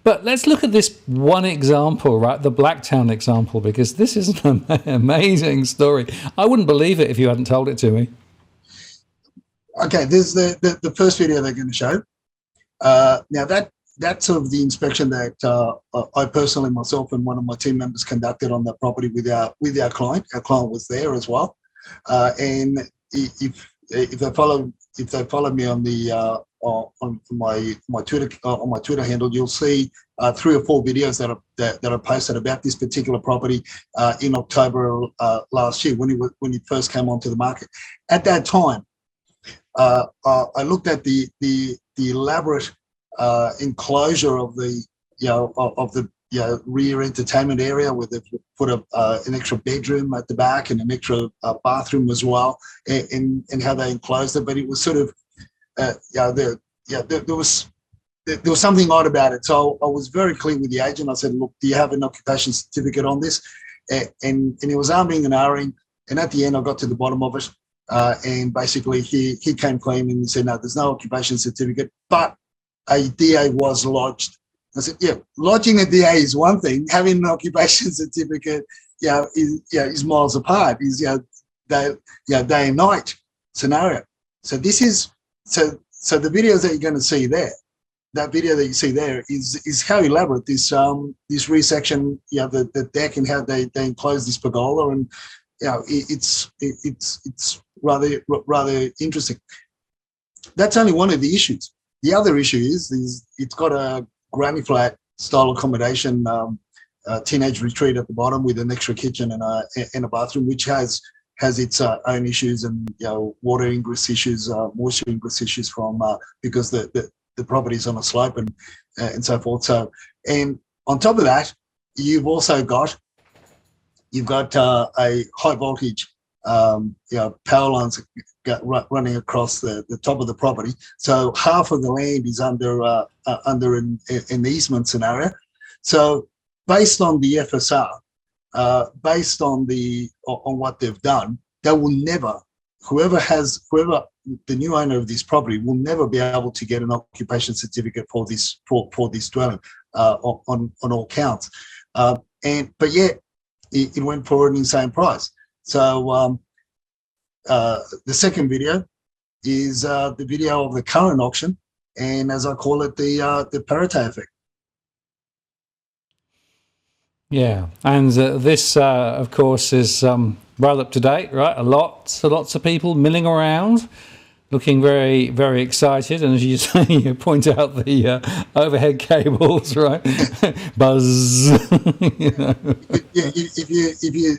But let's look at this one example, right? The Blacktown example, because this is an amazing story. I wouldn't believe it if you hadn't told it to me. Okay, there's the first video they're going to show. Now that's sort of the inspection that I personally myself and one of my team members conducted on the property with our client. Our client was there as well, and if they follow me on the on my Twitter handle, you'll see 3 or 4 videos that are posted about this particular property in October last year when it first came onto the market. At that time, I looked at the elaborate enclosure of the rear entertainment area, where they've put an extra bedroom at the back and an extra bathroom as well, and how they enclosed it. But it was sort of there was something odd about it. So I was very clear with the agent. I said, look, do you have an occupation certificate on this? And he was arming and ahhing. And at the end, I got to the bottom of it. And basically he came clean and he said, no, there's no occupation certificate, but a DA was lodged. I said, yeah, lodging a DA is one thing. Having an occupation certificate, is miles apart. Is day and night scenario. So this is so the videos that you're going to see there, that video that you see there is how elaborate this resection, the deck, and how they enclose this pergola, and it's rather interesting. That's only one of the issues. The other issue is it's got a granny flat style accommodation, teenage retreat at the bottom with an extra kitchen and a bathroom, which has its own issues and water ingress issues, moisture ingress issues from because the property's on a slope and so forth. So, and on top of that, you've got a high voltage power lines running across the top of the property. So half of the land is under an easement scenario. So based on the FSR, based on what they've done, they will never, whoever the new owner of this property will never be able to get an occupation certificate for this dwelling on all counts. But yet it went for an insane price. So the second video is the video of the current auction, and as I call it, the Pareto effect. Yeah, and this, of course, is well up to date, right? Lots of people milling around, looking very, very excited. And as you say, you point out the overhead cables, right? Buzz. If you,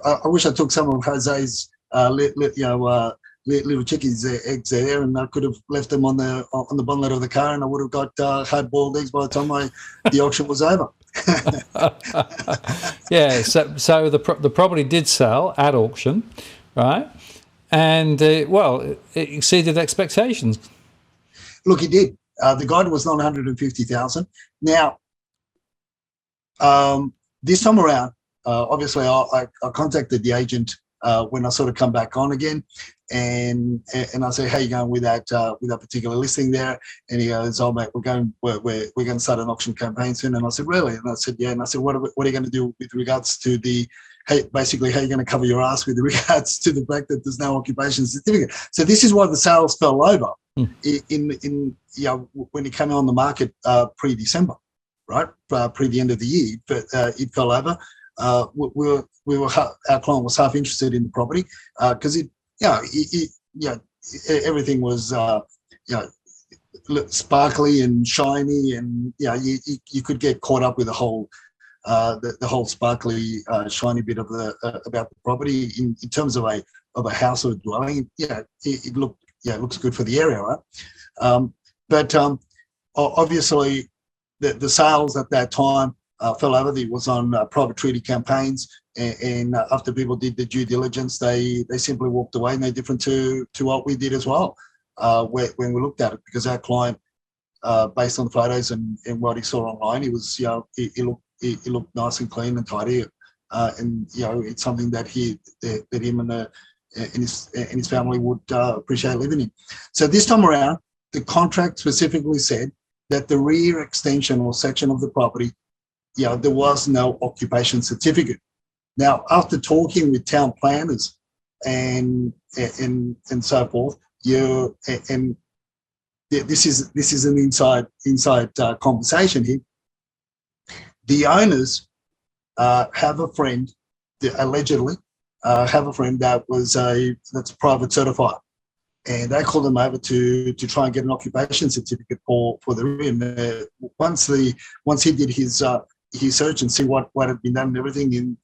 I wish I took some of Jose's little chickies eggs there, and I could have left them on the bonnet of the car, and I would have got hard-boiled eggs by the time the auction was over. Yeah, so the property did sell at auction, right? And it exceeded expectations. Look, it did. The guide was $950,000. Now, this time around, obviously, I contacted the agent when I sort of come back on again, and I said, "How you going with that particular listing there?" And he goes, "Oh mate, we're going to start an auction campaign soon." And I said, "Really?" And I said, "Yeah." And I said, "What are you going to do with regards to basically how you're going to cover your ass with regards to the fact that there's no occupation certificate?" So this is why the sales fell over when it came on the market pre-December, right? Pre the end of the year, but it fell over. Our client was half interested in the property because everything was sparkly and shiny, and you could get caught up with the whole sparkly shiny bit of about the property in terms of a house or a dwelling. It looks good for the area, right? But obviously the sales at that time fell over. It was on private treaty campaigns, and after people did the due diligence, they simply walked away. No different to what we did as well when we looked at it, because our client, based on the photos and what he saw online, he was it looked nice and clean and tidy, and it's something that him and his family would appreciate living in. So this time around, the contract specifically said that the rear extension or section of the property, there was no occupation certificate. Now, after talking with town planners and so forth, and this is an inside conversation here. The owners have a friend, allegedly have a friend that's private certified, and they called them over to try and get an occupation certificate for the rear. And once he did his search and see what had been done and everything, and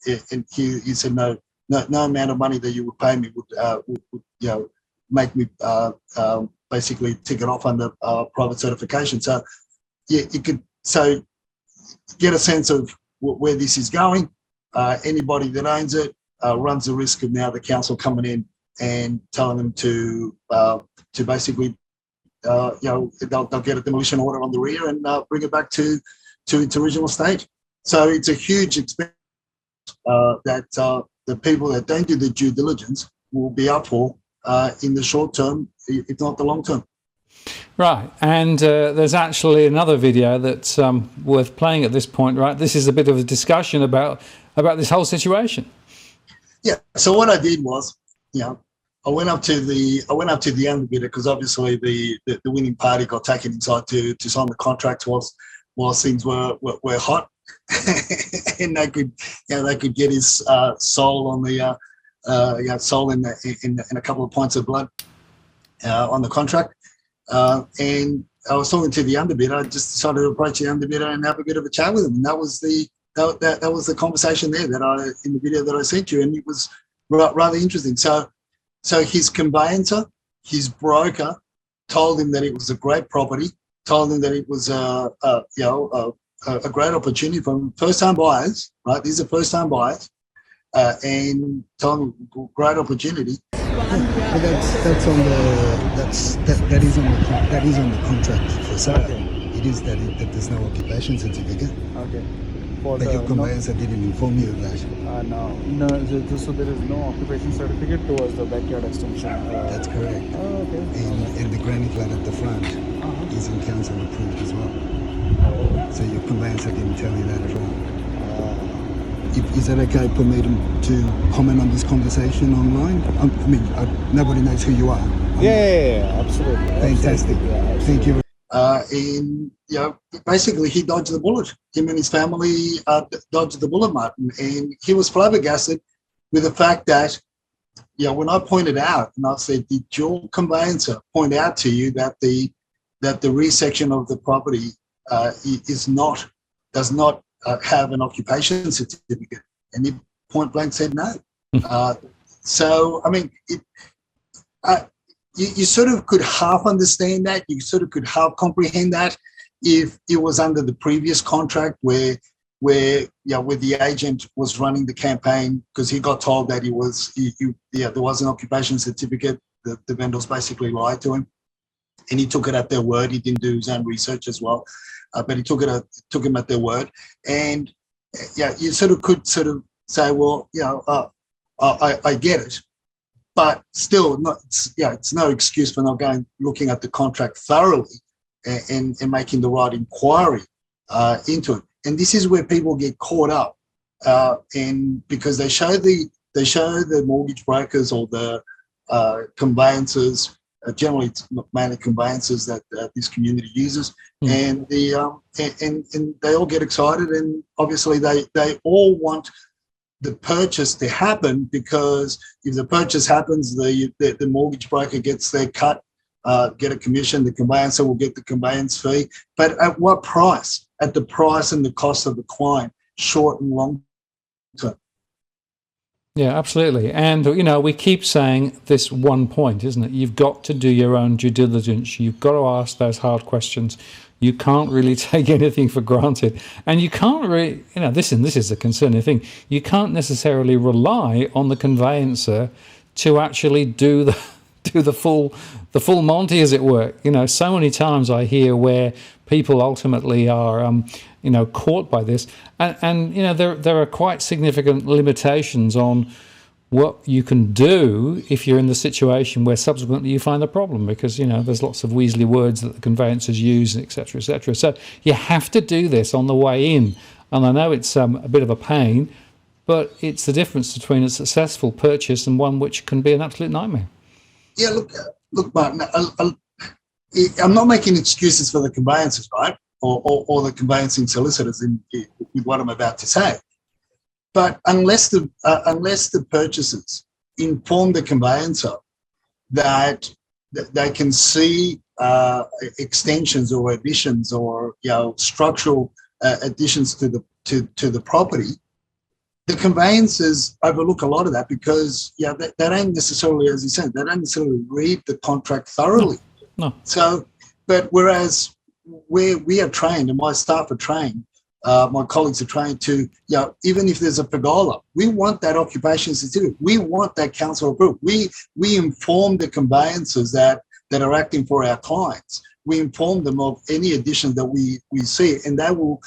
he said no amount of money that you would pay me would make me basically tick it off under private certification. So you could get a sense of where this is going. Anybody that owns it runs the risk of now the council coming in and telling them to basically they'll get a demolition order on the rear and bring it back to its original state. So it's a huge expense that the people that don't do the due diligence will be up for in the short term, if not the long term. Right, and there's actually another video that's worth playing at this point, right? This is a bit of a discussion about this whole situation. Yeah. So what I did was, I went up to the underbidder, because obviously the winning party got taken inside to sign the contract whilst things were hot, and they could get his soul on the soul in a couple of pints of blood on the contract. And I was talking to the underbidder. I just decided to approach the underbidder and have a bit of a chat with him. And that was the conversation there in the video that I sent you, and it was rather interesting. So his conveyancer, his broker, told him that it was a great property, told him that it was a great opportunity for first-time buyers. Right, these are first-time buyers, and told him great opportunity. But that is on the contract for sale. Okay. It is that there's no occupation certificate. Okay. But your conveyancer didn't inform you of that. No. So there is no occupation certificate towards the backyard extension. That's correct. Oh, okay. And the granny flat at the front is in council approved as well. So your conveyancer didn't tell you that at all. Is that okay for me to comment on this conversation online? Nobody knows who you are. Yeah, absolutely. Fantastic. Absolutely. Yeah, absolutely. Thank you. And basically he dodged the bullet. Him and his family dodged the bullet, Martin. And he was flabbergasted with the fact that, when I pointed out, and I said, did your conveyancer point out to you that the rear section of the property does not have an occupation certificate? And he point blank said no. So, I mean, you sort of could half understand that. You sort of could half comprehend that if it was under the previous contract where the agent was running the campaign, because he got told that there was an occupation certificate. The vendors basically lied to him, and he took it at their word. He didn't do his own research as well, but he took him at their word. And you could say, well, I get it. But still, it's no excuse for not looking at the contract thoroughly and making the right inquiry into it. And this is where people get caught up, and because they show the mortgage brokers or the conveyancers, generally it's mainly conveyancers that this community uses, and they all get excited, and obviously they all want the purchase to happen, because if the purchase happens, the mortgage broker gets their cut, get a commission, the conveyancer will get the conveyance fee. But at what price? At the price and the cost of the client, short and long term. Yeah, absolutely. And, we keep saying this one point, isn't it? You've got to do your own due diligence. You've got to ask those hard questions. You can't really take anything for granted. And you can't really, this is a concerning thing. You can't necessarily rely on the conveyancer to actually do the full Monty, as it were. So many times I hear where people ultimately are, caught by this. And there are quite significant limitations on what you can do if you're in the situation where subsequently you find a problem, because there's lots of weaselly words that the conveyancers use, etc., etc. So you have to do this on the way in, and I know it's a bit of a pain, but it's the difference between a successful purchase and one which can be an absolute nightmare. Yeah, look, Martin. I'm not making excuses for the conveyancers, right, or the conveyancing solicitors with what I'm about to say. But unless the purchasers inform the conveyancer that they can see extensions or additions or structural additions to the property, the conveyancers overlook a lot of that because they don't necessarily, as you said, they don't necessarily read the contract thoroughly. No. So, but whereas we are trained, and my staff are trained. My colleagues are trained to, even if there's a pergola, we want that occupation certificate. We want that council approved. We inform the conveyancers that are acting for our clients. We inform them of any addition that we see, and that will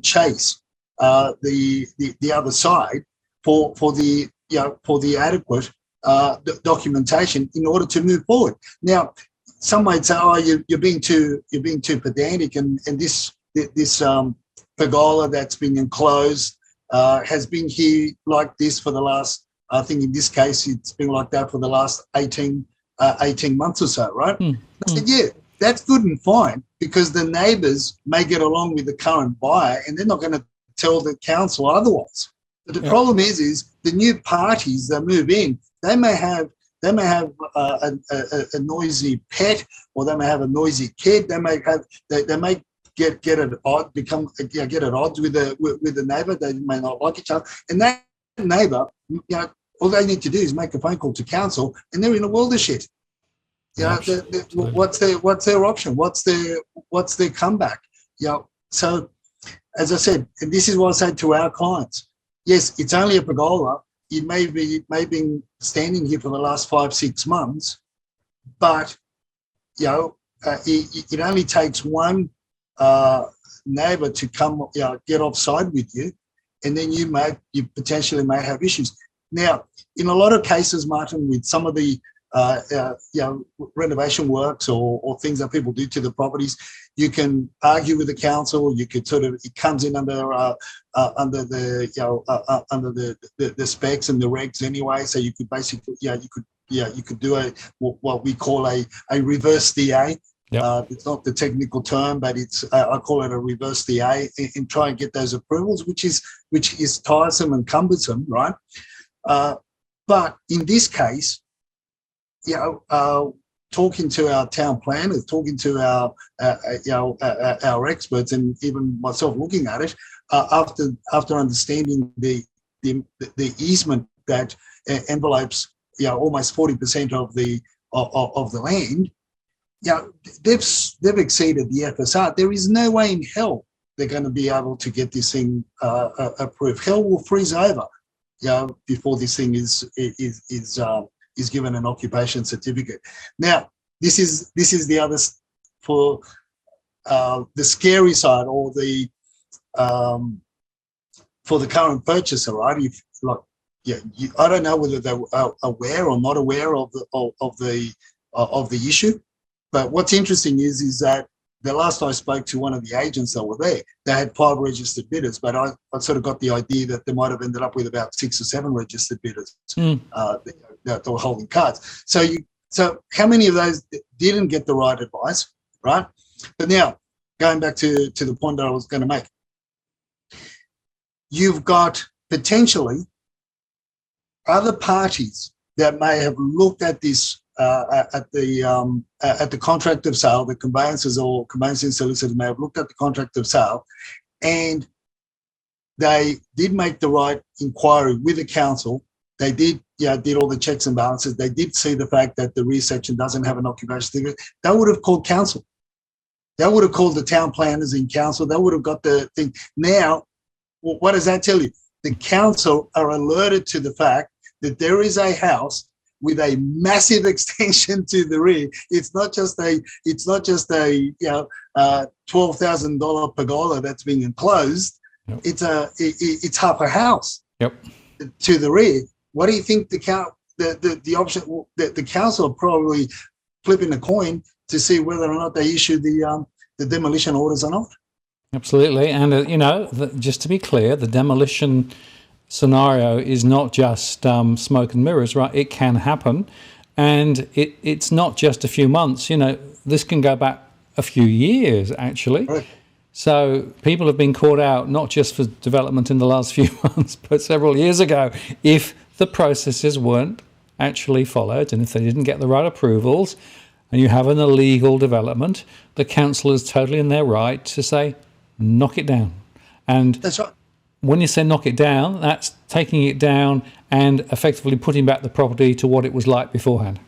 chase the other side for the adequate documentation in order to move forward. Now, some might say, "Oh, you're being too pedantic," and this pergola that's been enclosed has been here like this for the last, I think in this case, it's been like that for the last 18 months or so, right? I said, yeah, that's good and fine, because the neighbours may get along with the current buyer and they're not going to tell the council otherwise. But the problem is the new parties that move in, they may have a noisy pet, or they may have a noisy kid. They may get at odds, get at odds with the neighbour. They may not like each other, and that neighbour, all they need to do is make a phone call to council, and they're in a world of shit. What's their option? What's their comeback? So, as I said, and this is what I say to our clients: yes, it's only a pergola. It may be standing here for the last 5-6 months, but it only takes one neighbour to come, get offside with you, and then you potentially may have issues. Now, in a lot of cases, Martin, with some of the renovation works or things that people do to the properties, you can argue with the council. You could it comes in under the specs and the regs anyway. So you could basically, you could do what we call a reverse DA. Yep. It's not the technical term, but it's I call it a reverse DA, and try and get those approvals, which is tiresome and cumbersome, right? But in this case, talking to our town planners, talking to our experts, and even myself looking at it, after understanding the easement that envelopes almost 40% of the land, they've exceeded the FSR. There is no way in hell they're going to be able to get this thing approved. Hell will freeze over before this thing is given an occupation certificate. Now, this is the other, for the scary side, or the for the current purchaser, right? I don't know whether they're aware or not aware of the issue, but what's interesting is that the last I spoke to one of the agents that were there, they had 5 registered bidders, but I sort of got the idea that they might have ended up with about 6 or 7 registered bidders that were holding cards. So how many of those didn't get the right advice, right? But now, going back to the point that I was going to make, you've got potentially other parties that may have looked at this at the contract of sale. The conveyancers or conveyancing solicitors may have looked at the contract of sale, and they did make the right inquiry with the council. They did all the checks and balances. They did see the fact that the rear section doesn't have an occupation certificate. They would have called council. They would have called the town planners in council. They would have got the thing. Now, what does that tell you? The council are alerted to the fact that there is a house with a massive extension to the rear. It's not just a $12,000 pergola that's being enclosed. Yep. It's half a house. Yep. To the rear. what do you think the option the council are probably flipping a coin to see whether or not they issue the demolition orders or not? Absolutely. And, you know, just to be clear, the demolition scenario is not just smoke and mirrors, right? It can happen. And it's not just a few months. You know, this can go back a few years, actually. Right. So people have been caught out, not just for development in the last few months, but several years ago, if the processes weren't actually followed and if they didn't get the right approvals and you have an illegal development, the council is totally in their right to say, knock it down. And That's right. when you say knock it down, that's taking it down and effectively putting back the property to what it was like beforehand.